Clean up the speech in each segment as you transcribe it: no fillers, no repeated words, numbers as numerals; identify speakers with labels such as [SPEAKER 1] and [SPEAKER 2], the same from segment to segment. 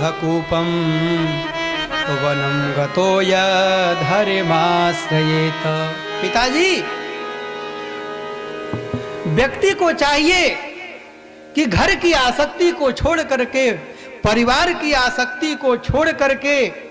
[SPEAKER 1] सिंहकूपम वनम गतो यधर्माश्रयेत। पिताजी, व्यक्ति को चाहिए कि घर की आसक्ति को छोड़ करके, परिवार की आसक्ति को छोड़ करके,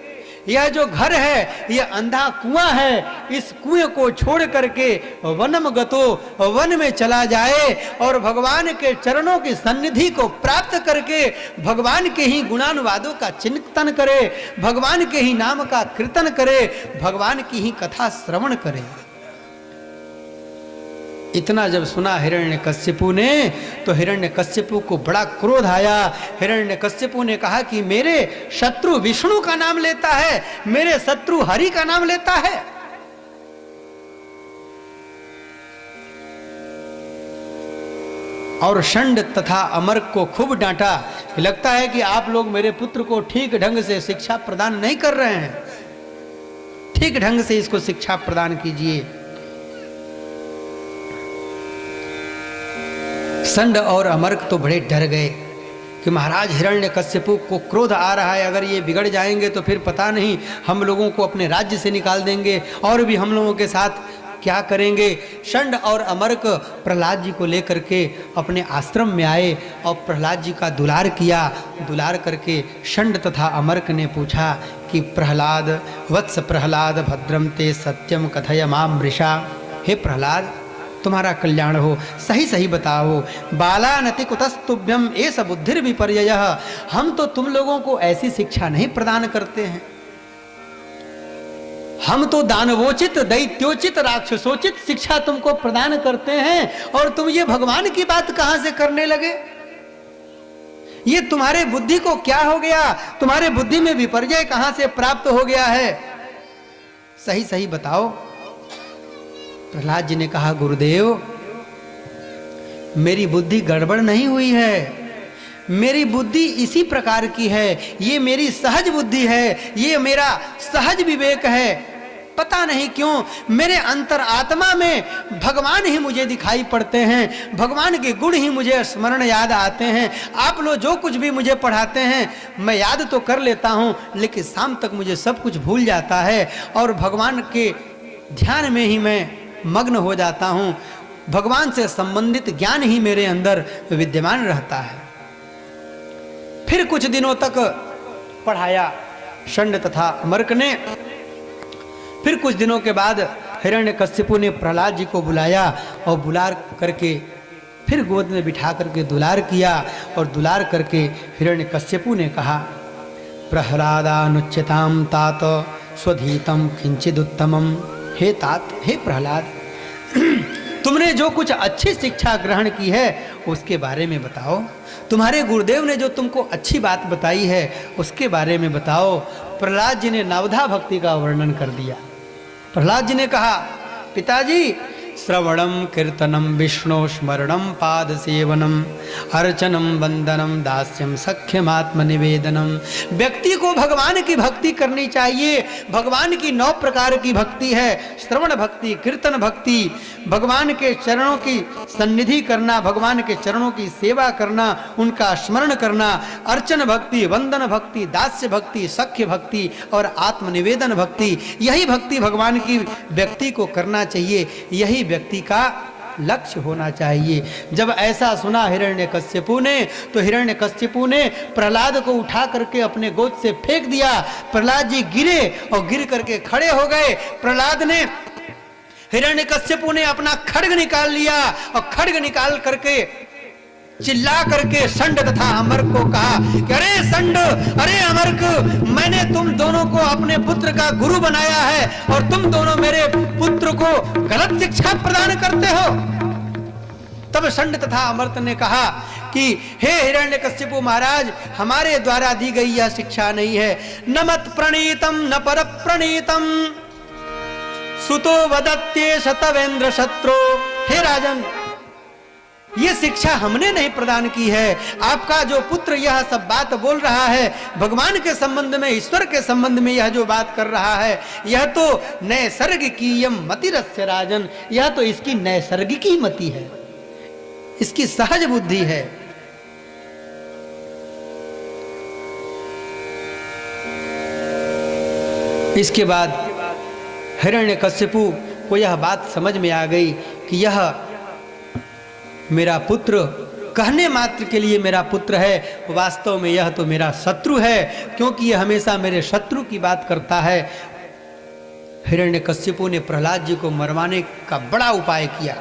[SPEAKER 1] यह जो घर है यह अंधा कुआं है, इस कुएं को छोड़ करके वनम गतो, वन में चला जाए और भगवान के चरणों की सन्निधि को प्राप्त करके भगवान के ही गुणानुवादों का चिंतन करे, भगवान के ही नाम का कीर्तन करे, भगवान की ही कथा श्रवण करे। इतना जब सुना हिरण्यकश्यपु ने तो हिरण्यकश्यपु को बड़ा क्रोध आया। हिरण्यकश्यपु ने कहा कि मेरे शत्रु विष्णु का नाम लेता है, मेरे शत्रु हरि का नाम लेता है। और षंड तथा अमर्क को खूब डांटा। लगता है कि आप लोग मेरे पुत्र को ठीक ढंग से शिक्षा प्रदान नहीं कर रहे हैं, ठीक ढंग से इसको शिक्षा प्रदान कीजिए। षंड और अमर्क तो बड़े डर गए कि महाराज हिरण्यकश्यपु को क्रोध आ रहा है, अगर ये बिगड़ जाएंगे तो फिर पता नहीं हम लोगों को अपने राज्य से निकाल देंगे और भी हम लोगों के साथ क्या करेंगे। षंड और अमर्क प्रहलाद जी को लेकर के अपने आश्रम में आए और प्रहलाद जी का दुलार किया। दुलार करके षंड तथा अमर्क ने पूछा कि प्रहलाद, वत्स प्रहलाद, भद्रम ते सत्यम कथय मां मृषा। हे प्रहलाद, तुम्हारा कल्याण हो, सही सही बताओ। बालानति कुतस्तुभ्यम एष बुद्धिर विपर्ययः। हम तो तुम लोगों को ऐसी शिक्षा नहीं प्रदान करते हैं, हम तो दानवोचित, दैत्योचित, राक्षसोचित शिक्षा तुमको प्रदान करते हैं और तुम ये भगवान की बात कहां से करने लगे? ये तुम्हारे बुद्धि को क्या हो गया? तुम्हारे बुद्धि में विपर्यय कहां से प्राप्त हो गया है? सही सही बताओ। प्रहलाद जी ने कहा, गुरुदेव, मेरी बुद्धि गड़बड़ नहीं हुई है, मेरी बुद्धि इसी प्रकार की है, ये मेरी सहज बुद्धि है, ये मेरा सहज विवेक है। पता नहीं क्यों मेरे अंतर आत्मा में भगवान ही मुझे दिखाई पड़ते हैं, भगवान के गुण ही मुझे स्मरण याद आते हैं। आप लोग जो कुछ भी मुझे पढ़ाते हैं मैं याद तो कर लेता हूँ, लेकिन शाम तक मुझे सब कुछ भूल जाता है और भगवान के ध्यान में ही मैं मग्न हो जाता हूँ। भगवान से संबंधित ज्ञान ही मेरे अंदर विद्यमान रहता है। फिर कुछ दिनों तक पढ़ाया षंड तथा अमर्क ने। फिर कुछ दिनों के बाद हिरण्यकश्यपु ने प्रहलाद जी को बुलाया और बुलार करके फिर गोद में बिठा करके दुलार किया और दुलार करके हिरण्यकश्यपु ने कहा, प्रहलादानुच्यताम तात स्वधीतम किंचिदुत्तमम। हे तात, हे प्रहलाद, तुमने जो कुछ अच्छी शिक्षा ग्रहण की है उसके बारे में बताओ। तुम्हारे गुरुदेव ने जो तुमको अच्छी बात बताई है उसके बारे में बताओ। प्रहलाद जी ने नवधा भक्ति का वर्णन कर दिया। प्रहलाद जी ने कहा, पिताजी, श्रवणम कीर्तनम विष्णु स्मरणम पाद सेवनम अर्चनम वंदनम दास्यम सख्यमात्म निवेदनम। व्यक्ति को भगवान की भक्ति करनी चाहिए। भगवान की 9 प्रकार की भक्ति है, श्रवण भक्ति, कीर्तन भक्ति, भगवान के चरणों की सन्निधि करना, भगवान के चरणों की सेवा करना, उनका स्मरण करना, अर्चन भक्ति, वंदन भक्ति, दास्य भक्ति, सख्य भक्ति और आत्मनिवेदन भक्ति। यही भक्ति भगवान की व्यक्ति को करना चाहिए, यही व्यक्ति का लक्ष्य होना चाहिए। जब ऐसा सुना हिरण्यकश्यपु ने तो हिरण्यकश्यपु ने प्रहलाद को उठा करके अपने गोद से फेंक दिया। प्रहलाद जी गिरे और गिर करके खड़े हो गए। प्रहलाद ने, हिरण्यकश्यपु ने अपना खड्ग निकाल लिया और खड्ग निकाल करके चिल्ला करके षंड तथा अमर्क को कहा कि अरे षंड, अरे अमर्क, मैंने तुम दोनों को अपने पुत्र का गुरु बनाया है और तुम दोनों मेरे पुत्र को गलत शिक्षा प्रदान करते हो। तब षंड तथा अमर्क ने कहा कि हे हिरण्यकश्यपु महाराज, हमारे द्वारा दी गई यह शिक्षा नहीं है। न मत प्रणीतम न पर प्रणीतम सुतो वदत्ये शतवेंद्र शत्रु। हे राजन, ये शिक्षा हमने नहीं प्रदान की है। आपका जो पुत्र यह सब बात बोल रहा है भगवान के संबंध में, ईश्वर के संबंध में यह जो बात कर रहा है, यह तो नैसर्गिकीयम मतिरस्य राजन, यह तो इसकी नैसर्गिकी मति है, इसकी सहज बुद्धि है। इसके बाद हिरण्यकश्यपु को यह बात समझ में आ गई कि यह मेरा पुत्र कहने मात्र के लिए मेरा पुत्र है, वास्तव में यह तो मेरा शत्रु है, क्योंकि यह हमेशा मेरे शत्रु की बात करता है। हिरण्यकश्यपु ने प्रहलाद जी को मरवाने का बड़ा उपाय किया।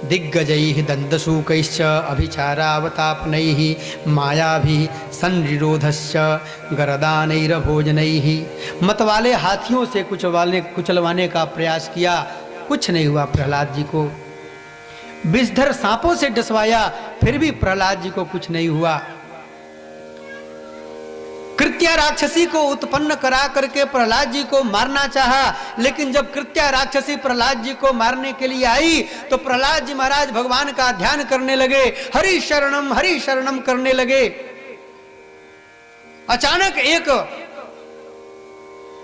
[SPEAKER 1] दिग्गजैः दंदशूकैश्च अभिचारावतापनैः मायाभिः संनिरोधश्च गरदानैर्भोजनैः। मतवाले हाथियों से कुचलवाने का प्रयास किया, कुछ नहीं हुआ। प्रहलाद जी को विषधर सांपों से डसवाया, फिर भी प्रहलाद जी को कुछ नहीं हुआ। कृत्या राक्षसी को उत्पन्न करा करके प्रहलाद जी को मारना चाहा, लेकिन जब कृत्या राक्षसी प्रहलाद जी को मारने के लिए आई तो प्रहलाद जी महाराज भगवान का ध्यान करने लगे, हरि शरणम करने लगे। अचानक एक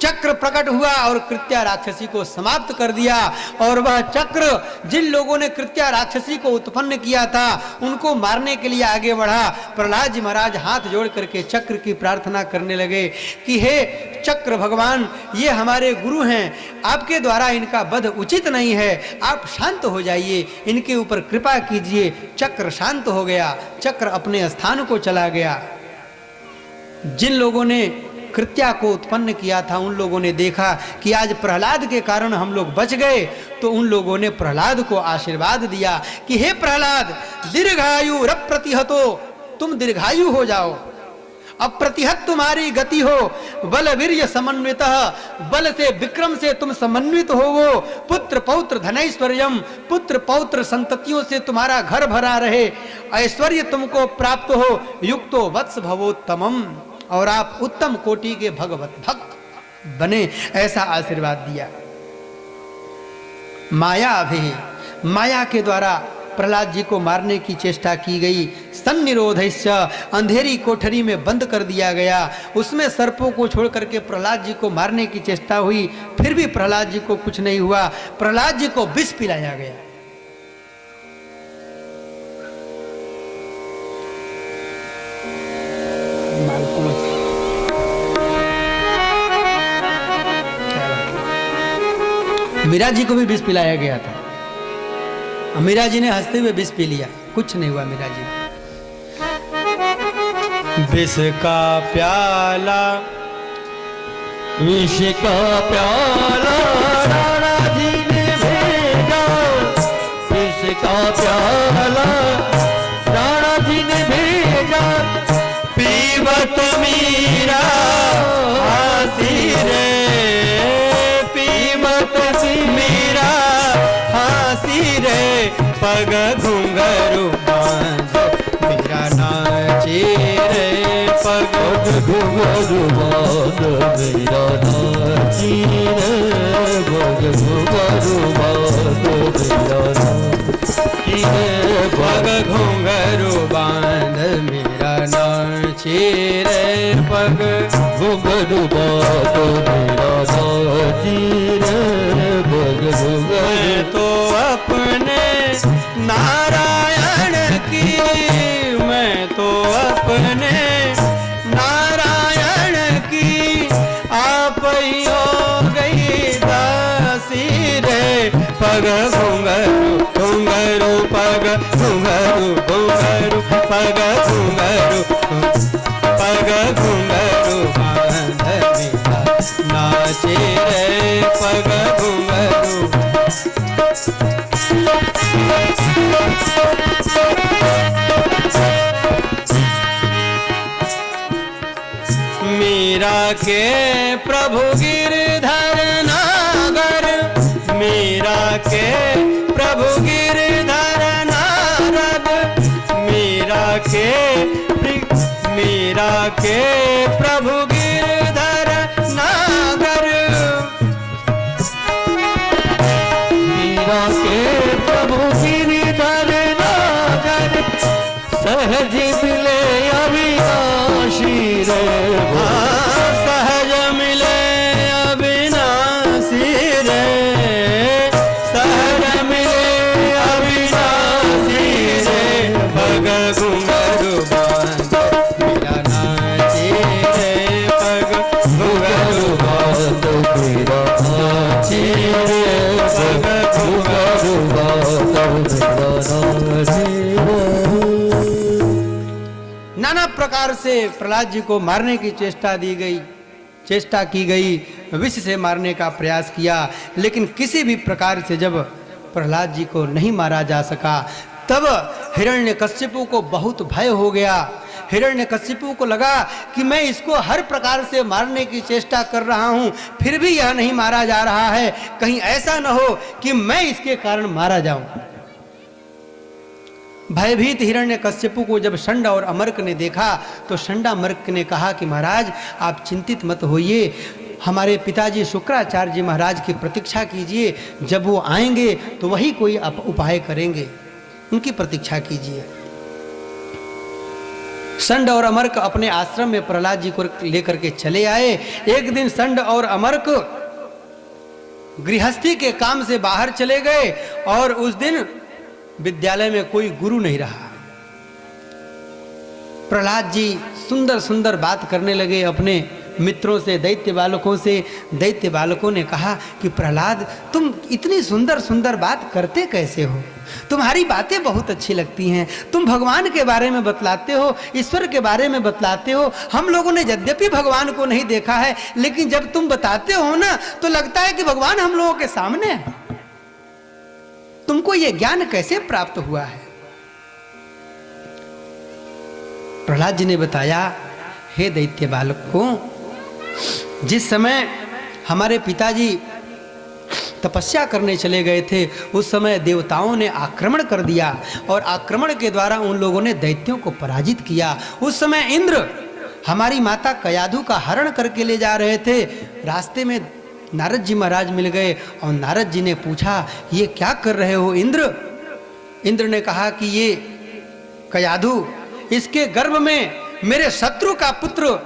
[SPEAKER 1] चक्र प्रकट हुआ और कृत्या राक्षसी को समाप्त कर दिया। और वह चक्र जिन लोगों ने कृत्या राक्षसी को उत्पन्न किया था उनको मारने के लिए आगे बढ़ा। प्रहलाद जी महाराज हाथ जोड़ करके चक्र की प्रार्थना करने लगे कि हे चक्र भगवान, ये हमारे गुरु हैं, आपके द्वारा इनका वध उचित नहीं है, आप शांत हो जाइए, इनके ऊपर कृपा कीजिए। चक्र शांत हो गया, चक्र अपने स्थान को चला गया। जिन लोगों ने कृत्या को उत्पन्न किया था उन लोगों ने देखा कि आज प्रहलाद के कारण हम लोग बच गए, तो उन लोगों ने प्रहलाद को आशीर्वाद दिया कि हे प्रहलाद, दीर्घायु रप्रतिहतो, तुम दीर्घायु हो जाओ, अप्रतिहत तुम्हारी गति हो, बल वीर्य समन्वितः, बल से विक्रम से तुम समन्वित हो, वो पुत्र पौत्र धनैश्वर्यम, पुत्र पौत्र संततियों से तुम्हारा घर भरा रहे, ऐश्वर्य तुमको प्राप्त हो, युक्तो वत्स भवोत्तमम, और आप उत्तम कोटि के भगवत भक्त बने, ऐसा आशीर्वाद दिया। माया के द्वारा प्रहलाद जी को मारने की चेष्टा की गई। सन्निरोधश्च, अंधेरी कोठरी में बंद कर दिया गया, उसमें सर्पों को छोड़ करके प्रहलाद जी को मारने की चेष्टा हुई, फिर भी प्रहलाद जी को कुछ नहीं हुआ। प्रहलाद जी को विष पिलाया गया। मीरा जी को भी विष पिलाया गया था। मीरा जी ने हंसते हुए विष पी लिया, कुछ नहीं हुआ मीरा जी। विष का प्याला,
[SPEAKER 2] विष का प्याला राणा जी ने भेजा, विष का प्याला राणा जी ने भेजा,
[SPEAKER 1] पीवत मीरा हासी रे, मीरा हासी रे, पग घुंघरू बांधो मीरा नाचे रे, पग
[SPEAKER 2] घुंघरू बांधो मीरा नाची रे, पग घुंघरू बांधो मीरा नाची रे,
[SPEAKER 1] पग घुंघरू बांध मीरा नाचे रे, पग
[SPEAKER 2] घुंघरू बांधो मीरा नाची रे,
[SPEAKER 1] मैं तो अपने नारायण की, मैं तो अपने नारायण की आप ही हो गई दासी रे, पग घुंघरू घुंघरू, पग घुंघरू घुंघरू, पग घुंघरू, पग घुंघरू बांध मीरा नाचे रे, पग घुंघरू। मीरा के प्रभु गिरधर नागर, मीरा के प्रभु गिरधर नारद, मीरा के प्रभु गिरधर नागर,
[SPEAKER 2] मीरा के प्रभु गिरधर नागर, सहज मिले अविनाशी रे,
[SPEAKER 1] सहज मिले अविनाशी रे, सहज मिले अविनाशी रे, पग घुंघरू बांध मीरा नाचे रे, पग घुंघरू बांध नाना प्रकार से प्रहलाद जी को मारने की चेष्टा की गई, विष से मारने का प्रयास किया, लेकिन किसी भी प्रकार से जब प्रहलाद जी को नहीं मारा जा सका, तब हिरण्यकश्यपु को बहुत भय हो गया। हिरण्यकश्यपु को लगा कि मैं इसको हर प्रकार से मारने की चेष्टा कर रहा हूं, फिर भी यह नहीं मारा जा रहा है, कहीं ऐसा न हो कि मैं इसके कारण मारा जाऊं। भयभीत हिरण्यकश्यपु को जब षंड और अमर्क ने देखा तो षंडामर्क ने कहा कि महाराज आप चिंतित मत होइए, हमारे पिताजी शुक्राचार्य जी महाराज की प्रतीक्षा कीजिए, जब वो आएंगे तो वही कोई उपाय करेंगे, उनकी प्रतीक्षा कीजिए। षंड और अमर्क अपने आश्रम में प्रहलाद जी को लेकर के चले आए। एक दिन षंड और अमर्क गृहस्थी के काम से बाहर चले गए और उस दिन विद्यालय में कोई गुरु नहीं रहा। प्रहलाद जी सुंदर सुंदर बात करने लगे अपने मित्रों से, दैत्य बालकों से। दैत्य बालकों ने कहा कि प्रहलाद तुम इतनी सुंदर सुंदर बात करते कैसे हो, तुम्हारी बातें बहुत अच्छी लगती हैं, तुम भगवान के बारे में बतलाते हो, ईश्वर के बारे में बतलाते हो। हम लोगों ने यद्यपि भगवान को नहीं देखा है, लेकिन जब तुम बताते हो ना तो लगता है कि भगवान हम लोगों के सामने है। तुमको यह ज्ञान कैसे प्राप्त हुआ है? प्रहलाद जी ने बताया, हे दैत्य बालकों, जिस समय हमारे पिताजी तपस्या करने चले गए थे उस समय देवताओं ने आक्रमण कर दिया और आक्रमण के द्वारा उन लोगों ने दैत्यों को पराजित किया। उस समय इंद्र हमारी माता कयाधु का हरण करके ले जा रहे थे। रास्ते में नारद जी महाराज मिल गए और नारद जी ने पूछा, ये क्या कर रहे हो इंद्र? इंद्र ने कहा कि ये कयाधु, इसके गर्भ में मेरे शत्रु का पुत्र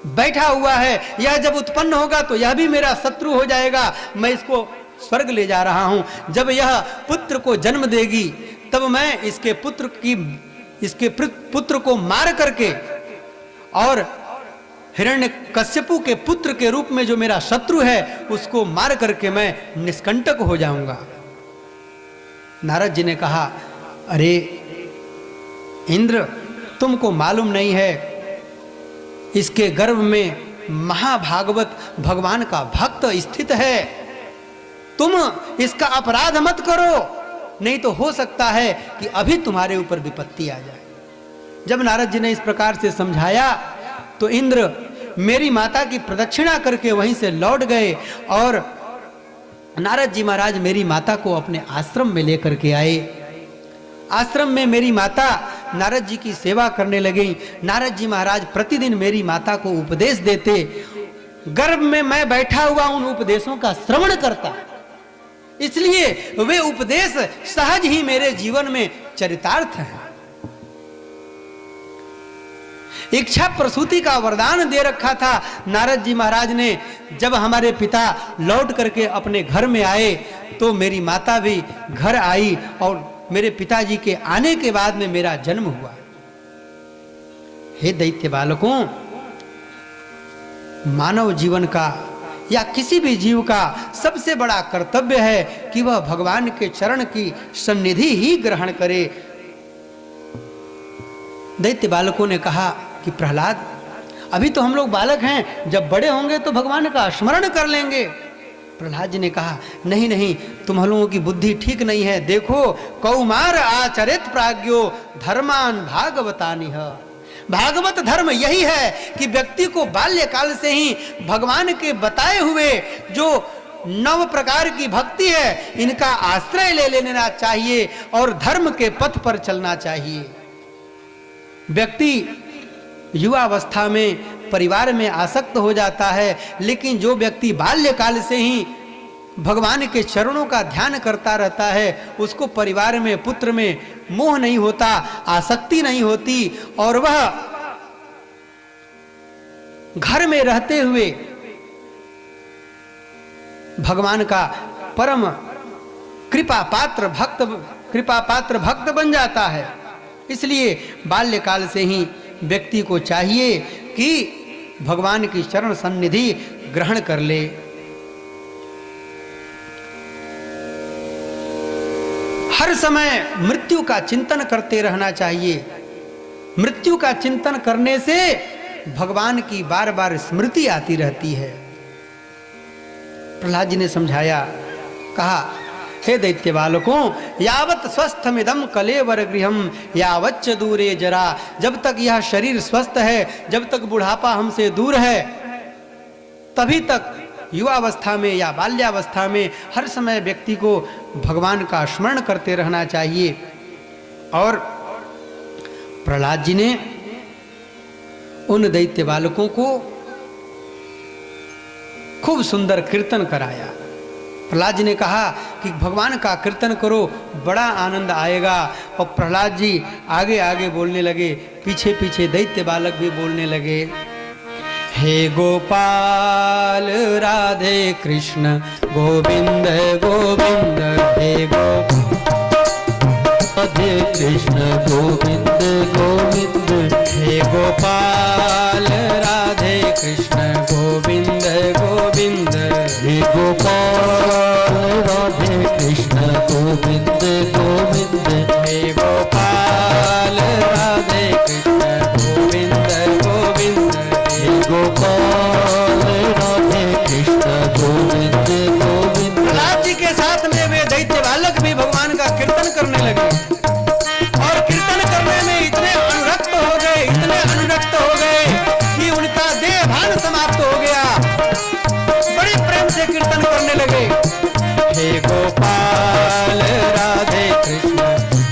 [SPEAKER 1] बैठा हुआ है, यह जब उत्पन्न होगा तो यह भी मेरा शत्रु हो जाएगा, मैं इसको स्वर्ग ले जा रहा हूं। जब यह पुत्र को जन्म देगी तब मैं इसके पुत्र को मार करके और हिरण्यकश्यपु के पुत्र के रूप में जो मेरा शत्रु है उसको मार करके मैं निष्कंटक हो जाऊंगा। नारद जी ने कहा, अरे इंद्र, तुमको मालूम नहीं है, इसके गर्भ में महाभागवत भगवान का भक्त स्थित है, तुम इसका अपराध मत करो, नहीं तो हो सकता है कि अभी तुम्हारे ऊपर विपत्ति आ जाए। जब नारद जी ने इस प्रकार से समझाया तो इंद्र मेरी माता की प्रदक्षिणा करके वहीं से लौट गए और नारद जी महाराज मेरी माता को अपने आश्रम में लेकर के आए। आश्रम में मेरी माता नारद जी की सेवा करने लगी। नारद जी महाराज प्रतिदिन मेरी माता को उपदेश देते, गर्भ में मैं बैठा हुआ उन उपदेशों का श्रवण करता, इसलिए वे उपदेश सहज ही मेरे जीवन में चरितार्थ हैं। इच्छा प्रसूति का वरदान दे रखा था नारद जी महाराज ने। जब हमारे पिता लौट करके अपने घर में आए तो मेरी माता भी घर आई और मेरे पिताजी के आने के बाद में मेरा जन्म हुआ। हे दैत्य बालकों, मानव जीवन का या किसी भी जीव का सबसे बड़ा कर्तव्य है कि वह भगवान के चरण की सन्निधि ही ग्रहण करे। दैत्य बालकों ने कहा कि प्रहलाद, अभी तो हम लोग बालक हैं, जब बड़े होंगे तो भगवान का स्मरण कर लेंगे। प्रहलाद जी ने कहा, नहीं नहीं, तुम लोगों की बुद्धि ठीक नहीं है। देखो, कौमार आचरित प्राज्ञो धर्मान भागवतानिह। भागवत धर्म यही है कि व्यक्ति को बाल्यकाल से ही भगवान के बताए हुए जो 9 प्रकार की भक्ति है इनका आश्रय ले लेना चाहिए और धर्म के पथ पर चलना चाहिए। व्यक्ति युवावस्था में परिवार में आसक्त हो जाता है, लेकिन जो व्यक्ति बाल्यकाल से ही भगवान के चरणों का ध्यान करता रहता है उसको परिवार में, पुत्र में मोह नहीं होता, आसक्ति नहीं होती और वह घर में रहते हुए भगवान का परम कृपा पात्र भक्त बन जाता है। इसलिए बाल्यकाल से ही व्यक्ति को चाहिए कि भगवान की चरण सन्निधि ग्रहण कर ले। हर समय मृत्यु का चिंतन करते रहना चाहिए। मृत्यु का चिंतन करने से भगवान की बार बार स्मृति आती रहती है। प्रहलाद जी ने समझाया, कहा, हे दैत्य बालकों, यावत स्वस्थमिदम कलेवर गृहम यावच्च दूरे जरा। जब तक यह शरीर स्वस्थ है, जब तक बुढ़ापा हमसे दूर है, तभी तक युवावस्था में या बाल्यावस्था में हर समय व्यक्ति को भगवान का स्मरण करते रहना चाहिए। और प्रहलाद जी ने उन दैत्य बालकों को खूब सुंदर कीर्तन कराया। प्रहलाद जी ने कहा कि भगवान का कीर्तन करो, बड़ा आनंद आएगा। और प्रहलाद जी आगे आगे बोलने लगे, पीछे पीछे दैत्य बालक भी बोलने लगे, हे गोपाल राधे कृष्ण गोविंद गोविंद, हे गोपाल
[SPEAKER 2] राधे कृष्ण गोविंद गोविंद,
[SPEAKER 1] हे गोपाल राधे कृष्ण गोविंद गोविंद,
[SPEAKER 2] हे गोपाल राधे कृष्ण गोविंद गोविंद,
[SPEAKER 1] हे गोपाल राधे कृष्ण गोविंद गोविंद,
[SPEAKER 2] हे गोपाल राधे कृष्ण गोविंद गोविंद।
[SPEAKER 1] प्रहलाद जी के साथ में वे दैत्य बालक भी भगवान का कीर्तन करने लगे और कीर्तन करने में इतने अनुरक्त हो गए, इतने अनुरक्त हो गए कि उनका देह भान समाप्त हो गया। बड़े प्रेम से कीर्तन करने लगे, हे गोपाल राधे कृष्ण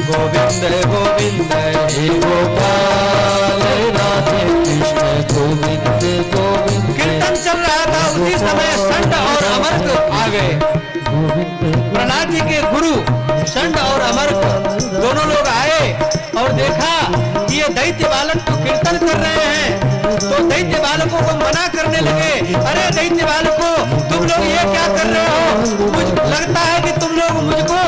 [SPEAKER 1] गोविंद गोविंद,
[SPEAKER 2] हे गोपाल राधे कृष्ण गोविंद गोविंद।
[SPEAKER 1] कीर्तन चल रहा था, उसी समय षंड और अमर्क आ गए। प्रहलाद जी के गुरु षंड और अमर्क दोनों लोग आए और देखा कि ये दैत्य बालक तो कीर्तन कर रहे हैं, तो दैत्य बालकों को मना करने लगे, अरे दैत्य बालकों, तुम लोग ये क्या कर रहे हो? मुझे लगता है कि तुम लोग मुझको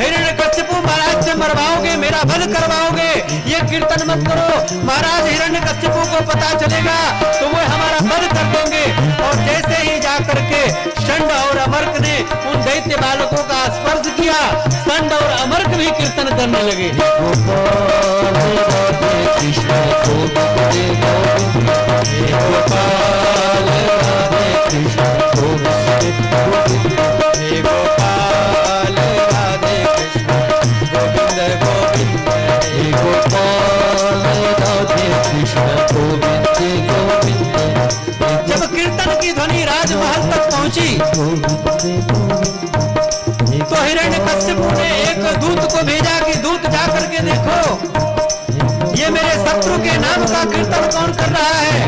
[SPEAKER 1] हिरण्यकश्यपु महाराज से मरवाओगे, मेरा वध करवाओगे। ये कीर्तन मत करो, महाराज हिरण्यकश्यपु को पता चलेगा तो वो हमारा वध कर देंगे। और जैसे ही जा करके षंड और अमर्क ने उन दैत्य बालकों का स्पर्श किया, षंड और अमर्क भी कीर्तन करने लगे,
[SPEAKER 2] गोपाल राधे कृष्ण गोविंद गोविंद, हे गोपाल राधे कृष्ण गोविंद गोविंद,
[SPEAKER 1] हे गोपाल राधे कृष्ण गोविंद गोविंद,
[SPEAKER 2] हे गोपाल राधे कृष्ण गोविंद गोविंद।
[SPEAKER 1] जब कीर्तन की ध्वनि राजमहल तक पहुंची तो हिरण्यकश्यपु ने एक दूत को भेजा कि दूत जा करके देखो, ये मेरे शत्रु के नाम का कीर्तन कौन कर रहा है।